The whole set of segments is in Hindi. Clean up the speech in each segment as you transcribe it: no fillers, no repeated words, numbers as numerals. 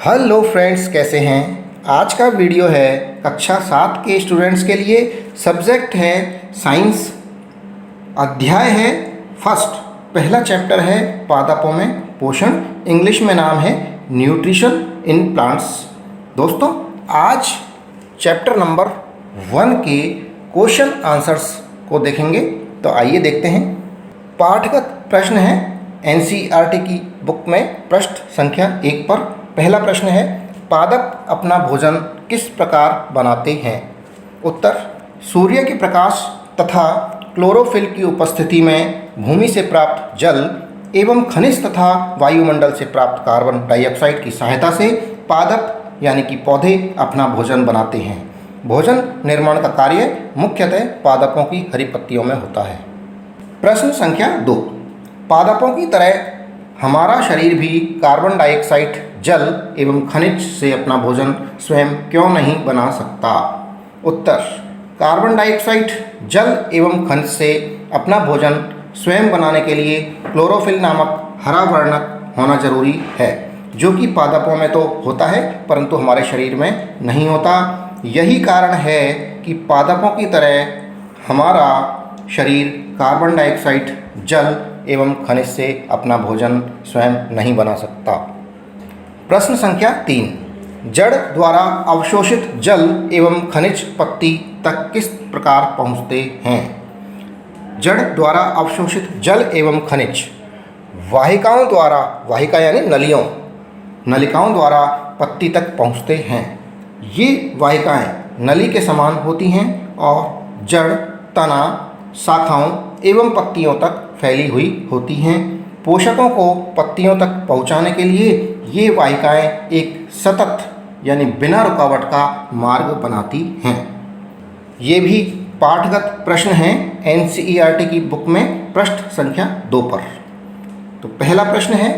हेलो फ्रेंड्स, कैसे हैं। आज का वीडियो है कक्षा 7 के स्टूडेंट्स के लिए। सब्जेक्ट है साइंस, अध्याय है फर्स्ट। पहला चैप्टर है पादपों में पोषण, इंग्लिश में नाम है न्यूट्रिशन इन प्लांट्स। दोस्तों, आज चैप्टर नंबर 1 के क्वेश्चन आंसर्स को देखेंगे। तो आइए देखते हैं। पाठगत प्रश्न है एनसीईआरटी की बुक में पृष्ठ संख्या 1 पर। पहला प्रश्न है, पादप अपना भोजन किस प्रकार बनाते हैं। उत्तर, सूर्य के प्रकाश तथा क्लोरोफिल की उपस्थिति में भूमि से प्राप्त जल एवं खनिज तथा वायुमंडल से प्राप्त कार्बन डाइऑक्साइड की सहायता से पादप यानी कि पौधे अपना भोजन बनाते हैं। भोजन निर्माण का कार्य मुख्यतः पादपों की हरी पत्तियों में होता है। प्रश्न संख्या 2, पादपों की तरह हमारा शरीर भी कार्बन डाइऑक्साइड, जल एवं खनिज से अपना भोजन स्वयं क्यों नहीं बना सकता। उत्तर, कार्बन डाइऑक्साइड, जल एवं खनिज से अपना भोजन स्वयं बनाने के लिए क्लोरोफिल नामक हरा वर्णक होना जरूरी है, जो कि पादपों में तो होता है परंतु हमारे शरीर में नहीं होता। यही कारण है कि पादपों की तरह हमारा शरीर कार्बन डाइऑक्साइड, जल एवं खनिज से अपना भोजन स्वयं नहीं बना सकता। प्रश्न संख्या 3, जड़ द्वारा अवशोषित जल एवं खनिज पत्ती तक किस प्रकार पहुँचते हैं। जड़ द्वारा अवशोषित जल एवं खनिज वाहिकाओं द्वारा, वाहिका यानी नलिकाओं द्वारा पत्ती तक पहुँचते हैं। ये वाहिकाएं नली के समान होती हैं और जड़, तना, शाखाओं एवं पत्तियों तक फैली हुई होती हैं। पोषकों को पत्तियों तक पहुंचाने के लिए ये वाहिकाएं एक सतत यानी बिना रुकावट का मार्ग बनाती हैं। ये भी पाठगत प्रश्न हैं एनसीईआरटी की बुक में पृष्ठ संख्या 2 पर। तो पहला प्रश्न है,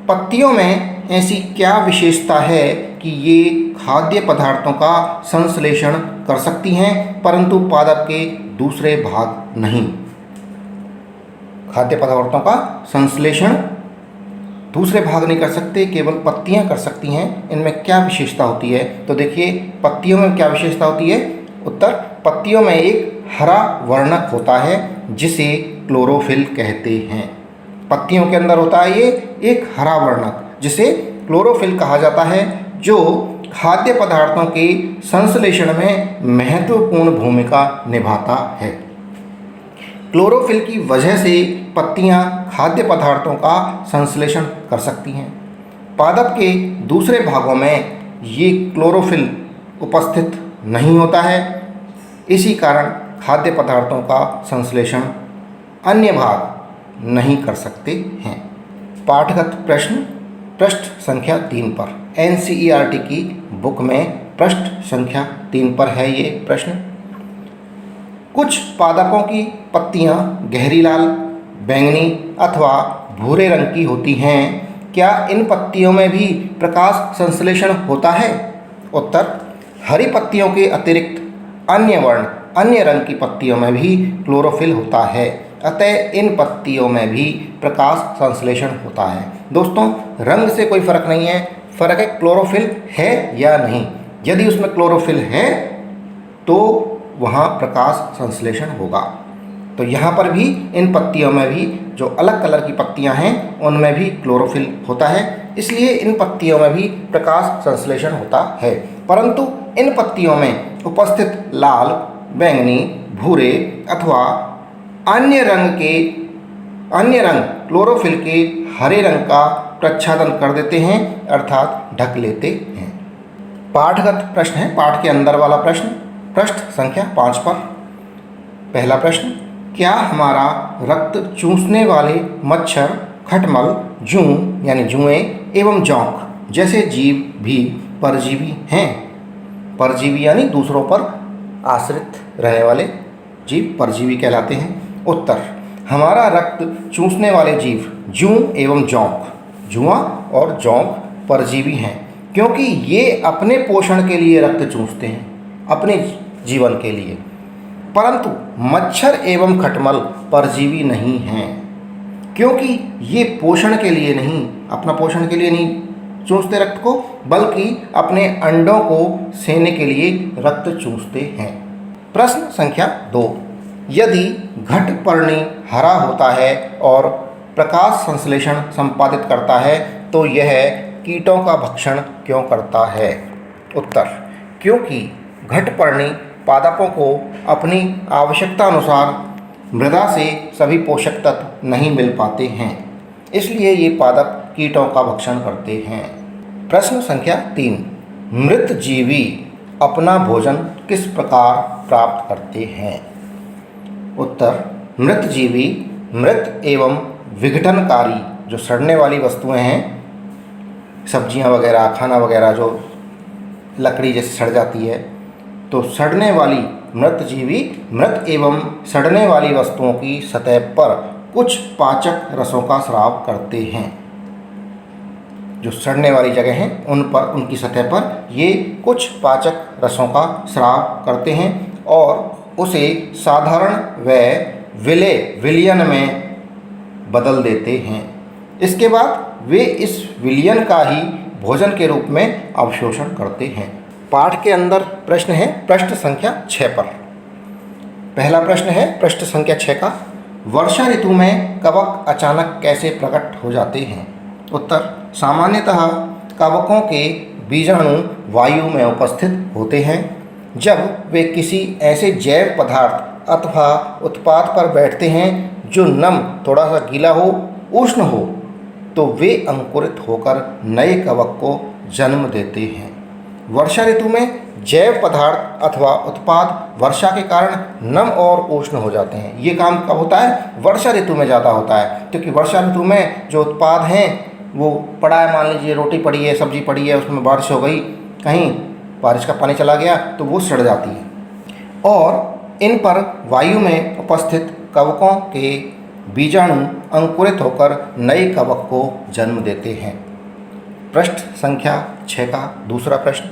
पत्तियों में ऐसी क्या विशेषता है कि ये खाद्य पदार्थों का संश्लेषण कर सकती हैं परंतु पादप के दूसरे भाग नहीं। खाद्य पदार्थों का संश्लेषण दूसरे भाग नहीं कर सकते, केवल पत्तियां कर सकती हैं। इनमें क्या विशेषता होती है। तो देखिए, पत्तियों में क्या विशेषता होती है। उत्तर, पत्तियों में एक हरा वर्णक होता है जिसे क्लोरोफिल कहते हैं। पत्तियों के अंदर होता है ये एक हरा वर्णक जिसे क्लोरोफिल कहा जाता है, जो खाद्य पदार्थों के संश्लेषण में महत्वपूर्ण भूमिका निभाता है। क्लोरोफिल की वजह से पत्तियां खाद्य पदार्थों का संश्लेषण कर सकती हैं। पादप के दूसरे भागों में ये क्लोरोफिल उपस्थित नहीं होता है, इसी कारण खाद्य पदार्थों का संश्लेषण अन्य भाग नहीं कर सकते हैं। पाठगत प्रश्न पृष्ठ संख्या 3 पर, एनसीईआरटी की बुक में पृष्ठ संख्या 3 पर है ये प्रश्न। कुछ पादपों की पत्तियां गहरी लाल, बैंगनी अथवा भूरे रंग की होती हैं। क्या इन पत्तियों में भी प्रकाश संश्लेषण होता है। उत्तर, हरी पत्तियों के अतिरिक्त अन्य रंग की पत्तियों में भी क्लोरोफिल होता है, अतः इन पत्तियों में भी प्रकाश संश्लेषण होता है। दोस्तों, रंग से कोई फर्क नहीं है, फर्क है क्लोरोफिल है या नहीं। यदि उसमें क्लोरोफिल है तो वहाँ प्रकाश संश्लेषण होगा। तो यहाँ पर भी इन पत्तियों में भी जो अलग कलर की पत्तियाँ हैं उनमें भी क्लोरोफिल होता है, इसलिए इन पत्तियों में भी प्रकाश संश्लेषण होता है। परंतु इन पत्तियों में उपस्थित लाल, बैंगनी, भूरे अथवा अन्य रंग क्लोरोफिल के हरे रंग का प्रच्छादन कर देते हैं, अर्थात ढक लेते हैं। पाठगत प्रश्न है, पाठ के अंदर वाला प्रश्न, पृष्ठ संख्या 5 पर। पहला प्रश्न, क्या हमारा रक्त चूसने वाले मच्छर, खटमल, जूं यानी जुएं एवं जोंक जैसे जीव भी परजीवी हैं। परजीवी यानी दूसरों पर आश्रित रहने वाले जीव परजीवी कहलाते हैं। उत्तर, हमारा रक्त चूसने वाले जीव जूं एवं जोंक, जुआ और जोंक परजीवी हैं, क्योंकि ये अपने पोषण के लिए रक्त चूसते हैं, अपने जीवन के लिए। परंतु मच्छर एवं खटमल परजीवी नहीं हैं, क्योंकि ये पोषण के लिए नहीं, अपना पोषण के लिए नहीं चूसते रक्त को, बल्कि अपने अंडों को सेने के लिए रक्त चूसते हैं। प्रश्न संख्या 2, यदि घटपर्णी हरा होता है और प्रकाश संश्लेषण संपादित करता है तो यह कीटों का भक्षण क्यों करता है? उत्तर, क्योंकि घटपर्णी पादपों को अपनी आवश्यकता अनुसार मृदा से सभी पोषक तत्व नहीं मिल पाते हैं, इसलिए ये पादप कीटों का भक्षण करते हैं। प्रश्न संख्या 3, मृत जीवी अपना भोजन किस प्रकार प्राप्त करते हैं? उत्तर, मृत जीवी मृत एवं विघटनकारी जो सड़ने वाली वस्तुएं हैं, सब्जियां वगैरह, खाना वगैरह, जो लकड़ी जैसे सड़ जाती है, तो सड़ने वाली मृत जीवी मृत एवं सड़ने वाली वस्तुओं की सतह पर कुछ पाचक रसों का स्राव करते हैं। जो सड़ने वाली जगह हैं उन पर, उनकी सतह पर ये कुछ पाचक रसों का स्राव करते हैं और उसे साधारण व विलयन में बदल देते हैं। इसके बाद वे इस विलयन का ही भोजन के रूप में अवशोषण करते हैं। पाठ के अंदर प्रश्न है पृष्ठ संख्या 6 पर। पहला प्रश्न है पृष्ठ संख्या 6 का, वर्षा ऋतु में कवक अचानक कैसे प्रकट हो जाते हैं? उत्तर, सामान्यतः कवकों के बीजाणु वायु में उपस्थित होते हैं। जब वे किसी ऐसे जैव पदार्थ अथवा उत्पाद पर बैठते हैं जो नम, थोड़ा सा गीला हो, उष्ण हो, तो वे अंकुरित होकर नए कवक को जन्म देते हैं। वर्षा ऋतु में जैव पदार्थ अथवा उत्पाद वर्षा के कारण नम और उष्ण हो जाते हैं। ये काम कब होता है? वर्षा ऋतु में ज़्यादा होता है, क्योंकि वर्षा ऋतु में जो उत्पाद हैं वो पड़ा है, मान लीजिए रोटी पड़ी है, सब्जी पड़ी है, उसमें बारिश हो गई, कहीं बारिश का पानी चला गया तो वो सड़ जाती है और इन पर वायु में उपस्थित कवकों के बीजाणु अंकुरित होकर नए कवक को जन्म देते हैं। पृष्ठ संख्या 6 का दूसरा प्रश्न,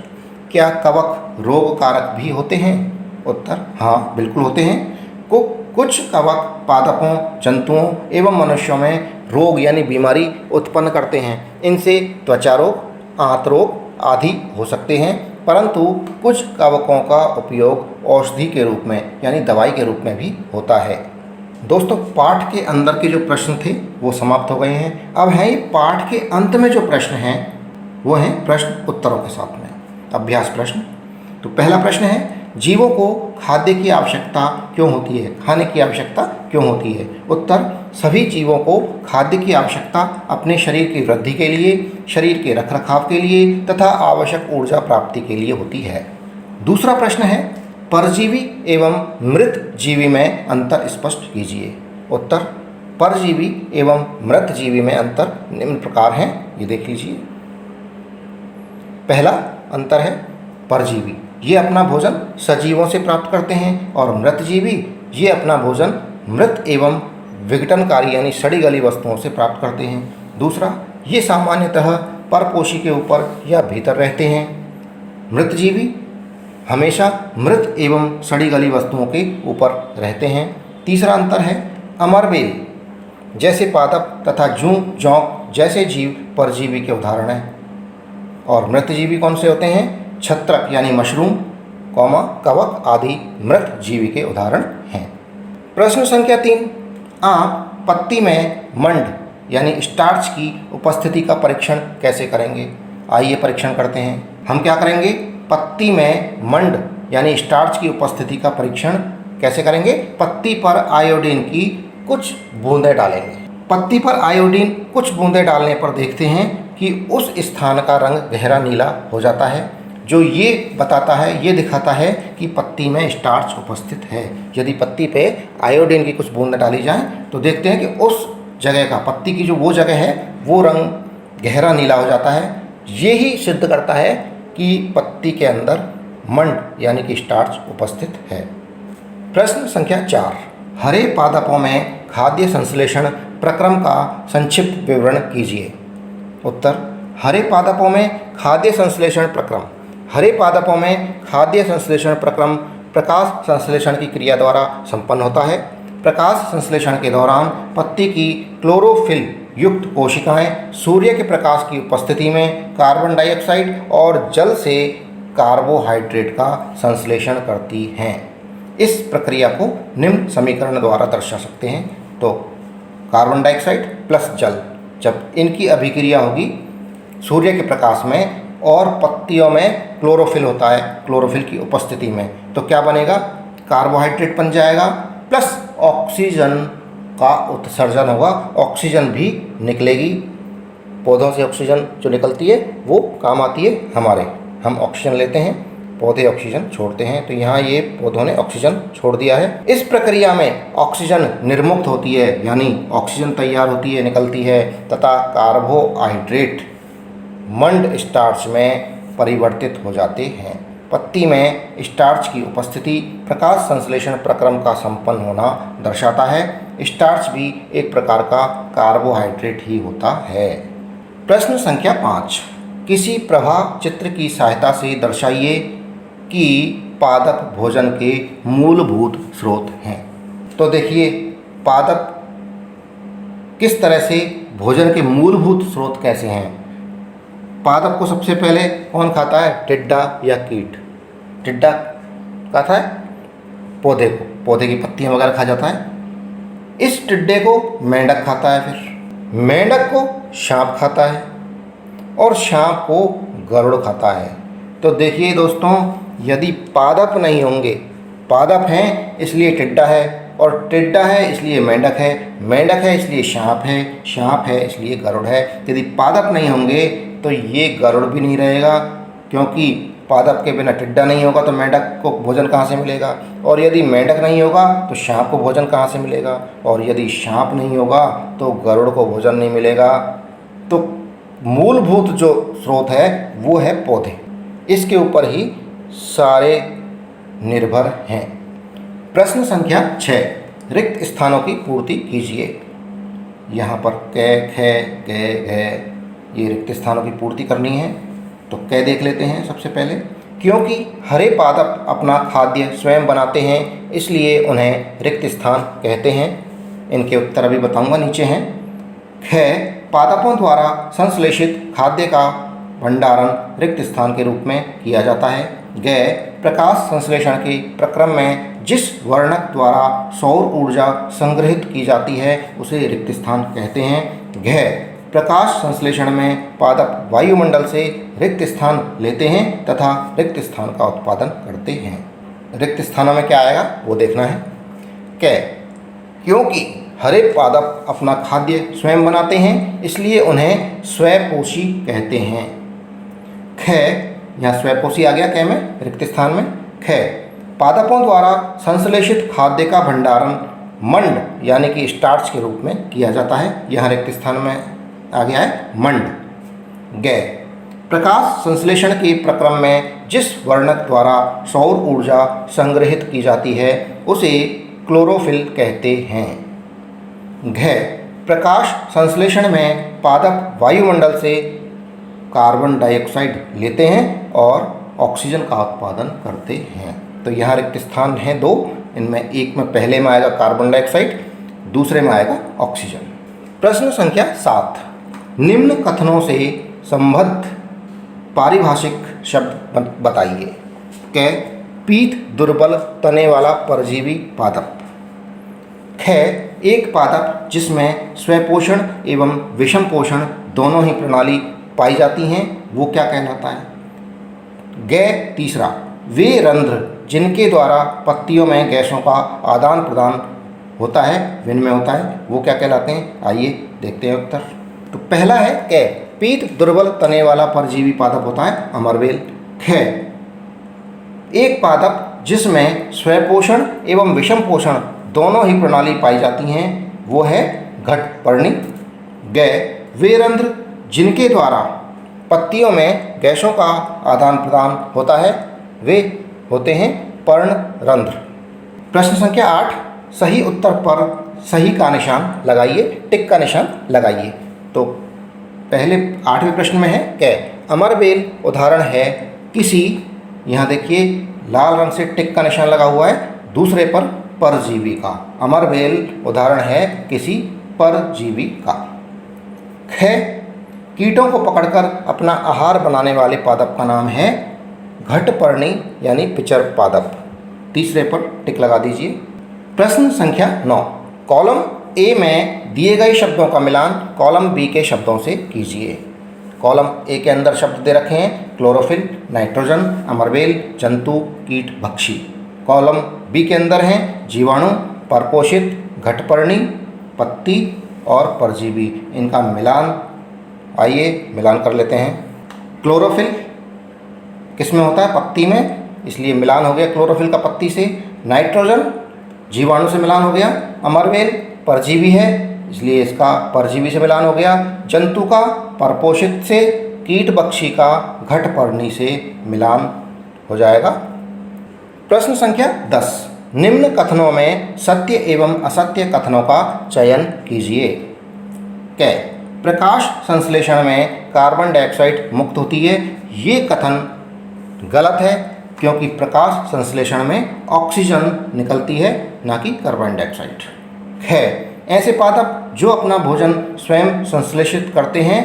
क्या कवक रोग कारक भी होते हैं? उत्तर, हाँ बिल्कुल होते हैं। कुछ कवक पादपों, जंतुओं एवं मनुष्यों में रोग यानी बीमारी उत्पन्न करते हैं। इनसे त्वचा रोग, आंत रोग आदि हो सकते हैं, परंतु कुछ कवकों का उपयोग औषधि के रूप में यानी दवाई के रूप में भी होता है। दोस्तों, पाठ के अंदर के जो प्रश्न थे वो समाप्त हो गए हैं। अब है ये पाठ के अंत में जो प्रश्न हैं वो हैं प्रश्न उत्तरों के साथ में अभ्यास प्रश्न। तो पहला प्रश्न है, जीवों को खाद्य की आवश्यकता क्यों होती है? खाने की आवश्यकता क्यों होती है? उत्तर, सभी जीवों को खाद्य की आवश्यकता अपने शरीर की वृद्धि के लिए, शरीर के रखरखाव के लिए तथा आवश्यक ऊर्जा प्राप्ति के लिए होती है। दूसरा प्रश्न है, परजीवी एवं मृत जीवी में अंतर स्पष्ट कीजिए। उत्तर, परजीवी एवं मृत जीवी में अंतर निम्न प्रकार हैं, ये देख लीजिए। पहला अंतर है परजीवी, ये अपना भोजन सजीवों से प्राप्त करते हैं और मृतजीवी ये अपना भोजन मृत एवं विघटनकारी यानी सड़ी गली वस्तुओं से प्राप्त करते हैं। दूसरा, ये सामान्यतः परपोषी के ऊपर या भीतर रहते हैं। मृतजीवी हमेशा मृत एवं सड़ी गली वस्तुओं के ऊपर रहते हैं। तीसरा अंतर है अमरबेल जैसे पादप तथा जूं, जौंक जैसे जीव परजीवी के उदाहरण हैं। और मृतजीवी कौन से होते हैं? छत्रक यानी मशरूम, कवक आदि मृत जीवी के उदाहरण हैं। प्रश्न संख्या 3, आप पत्ती में मंड यानी स्टार्च की उपस्थिति का परीक्षण कैसे करेंगे? आइए परीक्षण करते हैं। हम क्या करेंगे? पत्ती में मंड यानी स्टार्च की उपस्थिति का परीक्षण कैसे करेंगे? पत्ती पर आयोडीन की कुछ बूंदें डालेंगे। पत्ती पर आयोडीन कुछ बूंदें डालने पर देखते हैं कि उस स्थान का रंग गहरा नीला हो जाता है, जो ये बताता है, ये दिखाता है कि पत्ती में स्टार्च उपस्थित है। यदि पत्ती पे आयोडीन की कुछ बूंदें डाली जाएं तो देखते हैं कि उस जगह का, पत्ती की जो वो जगह है वो रंग गहरा नीला हो जाता है। ये ही सिद्ध करता है कि पत्ती के अंदर मंड यानी कि स्टार्च उपस्थित है। प्रश्न संख्या 4, हरे पादपों में खाद्य संश्लेषण प्रक्रम का संक्षिप्त विवरण कीजिए। उत्तर, हरे पादपों में खाद्य संश्लेषण प्रक्रम। हरे पादपों में खाद्य संश्लेषण प्रक्रम प्रकाश संश्लेषण की क्रिया द्वारा संपन्न होता है। प्रकाश संश्लेषण के दौरान पत्ती की क्लोरोफिल युक्त कोशिकाएं सूर्य के प्रकाश की उपस्थिति में कार्बन डाइऑक्साइड और जल से कार्बोहाइड्रेट का संश्लेषण करती हैं। इस प्रक्रिया को निम्न समीकरण द्वारा दर्शा सकते हैं। तो कार्बन डाइऑक्साइड प्लस जल, जब इनकी अभिक्रिया होगी सूर्य के प्रकाश में और पत्तियों में क्लोरोफिल होता है, क्लोरोफिल की उपस्थिति में, तो क्या बनेगा, कार्बोहाइड्रेट बन जाएगा प्लस ऑक्सीजन का उत्सर्जन होगा, ऑक्सीजन भी निकलेगी। पौधों से ऑक्सीजन जो निकलती है वो काम आती है हमारे, हम ऑक्सीजन लेते हैं, पौधे ऑक्सीजन छोड़ते हैं। तो यहाँ ये पौधों ने ऑक्सीजन छोड़ दिया है। इस प्रक्रिया में ऑक्सीजन निर्मुक्त होती है, यानी ऑक्सीजन तैयार होती है, निकलती है, तथा कार्बोहाइड्रेट मंड स्टार्च में परिवर्तित हो जाते हैं। पत्ती में स्टार्च की उपस्थिति प्रकाश संश्लेषण प्रक्रम का संपन्न होना दर्शाता है। स्टार्च भी एक प्रकार का कार्बोहाइड्रेट ही होता है। प्रश्न संख्या 5, किसी प्रवाह चित्र की सहायता से दर्शाइए कि पादप भोजन के मूलभूत स्रोत हैं। तो देखिए पादप किस तरह से भोजन के मूलभूत स्रोत कैसे हैं। पादप को सबसे पहले कौन खाता है, टिड्डा या कीट। टिड्डा खाता है पौधे को, पौधे की पत्तियां वगैरह खा जाता है। इस टिड्डे को मेंढक खाता है, फिर मेंढक को सांप खाता है और सांप को गरुड़ खाता है। तो देखिए दोस्तों, यदि पादप नहीं होंगे, पादप हैं इसलिए टिड्डा है, और टिड्डा है इसलिए मेंढक है, मेंढक है इसलिए सांप है, सांप है इसलिए गरुड़ है। यदि पादप नहीं होंगे तो ये गरुड़ भी नहीं रहेगा, क्योंकि पादप के बिना टिड्डा नहीं होगा तो मेंढक को भोजन कहाँ से मिलेगा, और यदि मेंढक नहीं होगा तो सांप को भोजन कहाँ से मिलेगा, और यदि सांप नहीं होगा तो गरुड़ को भोजन नहीं मिलेगा। तो मूलभूत जो स्रोत है वो है पौधे, इसके ऊपर ही सारे निर्भर हैं। प्रश्न संख्या 6, रिक्त स्थानों की पूर्ति कीजिए। यहाँ पर कै, खे, गे, घे, ये रिक्त स्थानों की पूर्ति करनी है। तो कै देख लेते हैं सबसे पहले। क्योंकि हरे पादप अपना खाद्य स्वयं बनाते हैं इसलिए उन्हें रिक्त स्थान कहते हैं। इनके उत्तर अभी बताऊंगा, नीचे हैं। ख, पादपों द्वारा संश्लेषित खाद्य का भंडारण रिक्त स्थान के रूप में किया जाता है। ग, प्रकाश संश्लेषण के प्रक्रम में जिस वर्णक द्वारा सौर ऊर्जा संग्रहित की जाती है उसे रिक्त स्थान कहते हैं। घ, प्रकाश संश्लेषण में पादप वायुमंडल से रिक्त स्थान लेते हैं तथा रिक्त स्थान का उत्पादन करते हैं। रिक्त स्थानों में क्या आएगा वो देखना है। कै, क्योंकि हरे पादप अपना खाद्य स्वयं बनाते हैं इसलिए उन्हें स्वयपोषी कहते हैं। ख, यहाँ स्वयपोषी आ गया कै में, रिक्त स्थान में। ख, पादपों द्वारा संश्लेषित खाद्य का भंडारण मंड यानी कि स्टार्च के रूप में किया जाता है। यहाँ रिक्त स्थान में आ गया है मंड। ग, प्रकाश संश्लेषण के प्रक्रम में जिस वर्णक द्वारा सौर ऊर्जा संग्रहित की जाती है उसे क्लोरोफिल कहते हैं। घ, प्रकाश संश्लेषण में पादप वायुमंडल से कार्बन डाइऑक्साइड लेते हैं और ऑक्सीजन का उत्पादन करते हैं। तो यहाँ रिक्त स्थान हैं 2, इनमें एक में पहले में आएगा कार्बन डाइऑक्साइड, दूसरे में आएगा ऑक्सीजन। प्रश्न संख्या 7, निम्न कथनों से संबद्ध पारिभाषिक शब्द बताइए। क, पीत दुर्बल तने वाला परजीवी पादप। ख, एक पादप जिसमें स्वपोषण एवं विषम पोषण दोनों ही प्रणाली पाई जाती हैं वो क्या कहलाता है। ग, तीसरा, वे रंध्र जिनके द्वारा पत्तियों में गैसों का आदान प्रदान होता है, विनिमय होता है, वो क्या कहलाते हैं। आइए देखते हैं उत्तर। तो पहला है कै, पीत दुर्बल तने वाला परजीवी पादप होता है अमरबेल। ख, एक पादप जिसमें स्वपोषण एवं विषम पोषण दोनों ही प्रणाली पाई जाती हैं वो है घटपर्णी। ग, वे रंध्र जिनके द्वारा पत्तियों में गैसों का आदान प्रदान होता है वे होते हैं पर्णरंध्र। प्रश्न संख्या 8, सही उत्तर पर सही का निशान लगाइए, टिक का निशान लगाइए। तो पहले 8वें प्रश्न में है कै, अमरबेल उदाहरण है किसी, यहाँ देखिए लाल रंग से टिक का निशान लगा हुआ है, दूसरे पर परजीवी का। अमरबेल उदाहरण है किसी परजीवी का। ख, कीटों को पकड़कर अपना आहार बनाने वाले पादप का नाम है घटपर्णी यानी पिचर पादप। तीसरे पर टिक लगा दीजिए। प्रश्न संख्या 9, कॉलम ए में दिए गए शब्दों का मिलान कॉलम बी के शब्दों से कीजिए। कॉलम ए के अंदर शब्द दे रखे हैं क्लोरोफिल, नाइट्रोजन, अमरबेल, जंतु, कीट, भक्षी। कॉलम बी के अंदर हैं जीवाणु, परपोषित, घटपर्णी, पत्ती और परजीवी। इनका मिलान आइए मिलान कर लेते हैं। क्लोरोफिल किस में होता है? पत्ती में, इसलिए मिलान हो गया क्लोरोफिल का पत्ती से। नाइट्रोजन जीवाणु से मिलान हो गया। अमरबेल परजीवी है, इसलिए इसका परजीवी से मिलान हो गया। जंतु का परपोषित से, कीट बक्षी का घटपर्णी से मिलान हो जाएगा। प्रश्न संख्या 10, निम्न कथनों में सत्य एवं असत्य कथनों का चयन कीजिए। क, प्रकाश संश्लेषण में कार्बन डाइऑक्साइड मुक्त होती है। ये कथन गलत है, क्योंकि प्रकाश संश्लेषण में ऑक्सीजन निकलती है, ना कि कार्बन डाइऑक्साइड। है, ऐसे पादप जो अपना भोजन स्वयं संश्लेषित करते हैं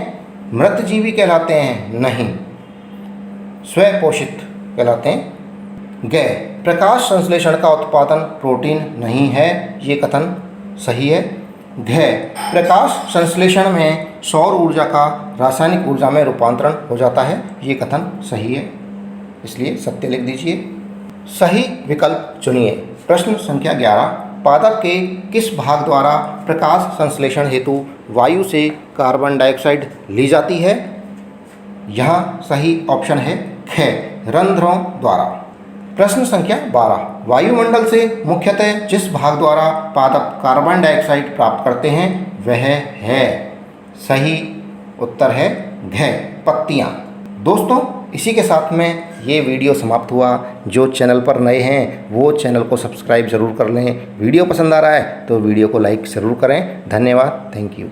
मृतजीवी कहलाते हैं? नहीं, स्वपोषित कहलाते हैं। ग, प्रकाश संश्लेषण का उत्पादन प्रोटीन नहीं है। ये कथन सही है। घ, प्रकाश संश्लेषण में सौर ऊर्जा का रासायनिक ऊर्जा में रूपांतरण हो जाता है। ये कथन सही है, इसलिए सत्य लिख दीजिए। सही विकल्प चुनिए। प्रश्न संख्या 11, पादप के किस भाग द्वारा प्रकाश संश्लेषण हेतु वायु से कार्बन डाइऑक्साइड ली जाती है? यहाँ सही ऑप्शन है ख, रंध्रों द्वारा। प्रश्न संख्या 12, वायुमंडल से मुख्यतः जिस भाग द्वारा पादप कार्बन डाइऑक्साइड प्राप्त करते हैं वह है? सही उत्तर है घ, पत्तियाँ। दोस्तों, इसी के साथ में ये वीडियो समाप्त हुआ। जो चैनल पर नए हैं वो चैनल को सब्सक्राइब ज़रूर कर लें। वीडियो पसंद आ रहा है तो वीडियो को लाइक ज़रूर करें। धन्यवाद, थैंक यू।